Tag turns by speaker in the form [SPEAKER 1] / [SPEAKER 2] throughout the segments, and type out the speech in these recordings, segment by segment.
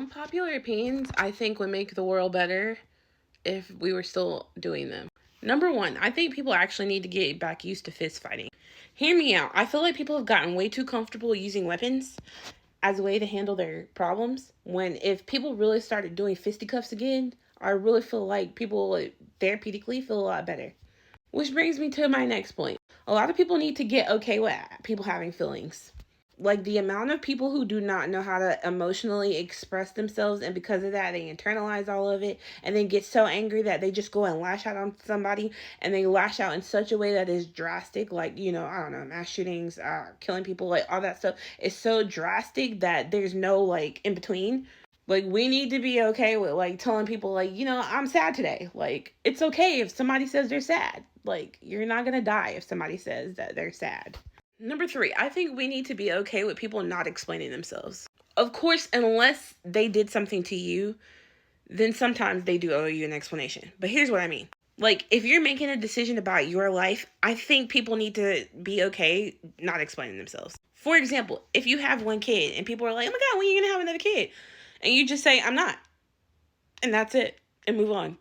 [SPEAKER 1] Unpopular opinions, I think, would make the world better if we were still doing them. Number one, I think people actually need to get back used to fist fighting. Hear me out. I feel like people have gotten way too comfortable using weapons as a way to handle their problems. When if people really started doing fisticuffs again, I really feel like people would therapeutically feel a lot better. Which brings me to my next point. A lot of people need to get okay with people having feelings. Like the amount of people who do not know how to emotionally express themselves, and because of that they internalize all of it and then get so angry that they just go and lash out on somebody, and they lash out in such a way that is drastic, like, I don't know, mass shootings, killing people, like all that stuff is so drastic that there's no like in between. Like, we need to be okay with like telling people, like, I'm sad today. Like, it's okay if somebody says they're sad. Like, you're not gonna die if somebody says that they're sad. Number three, I think we need to be okay with people not explaining themselves. Of course, unless they did something to you, then sometimes they do owe you an explanation. But here's what I mean. Like, if you're making a decision about your life, I think people need to be okay not explaining themselves. For example, if you have one kid and people are like, oh my God, when are you going to have another kid? And you just say, I'm not. And that's it. And move on.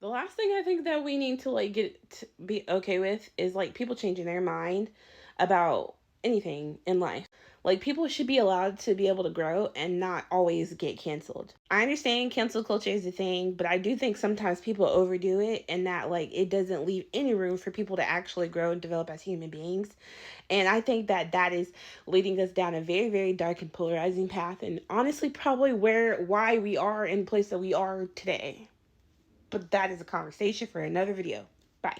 [SPEAKER 1] The last thing I think that we need to like get to be okay with is like people changing their mind about anything in life. Like, people should be allowed to be able to grow and not always get canceled. I understand cancel culture is a thing, but I do think sometimes people overdo it, and that like it doesn't leave any room for people to actually grow and develop as human beings. And I think that that is leading us down a very, very dark and polarizing path, and honestly probably why we are in the place that we are today. But that is a conversation for another video. Bye.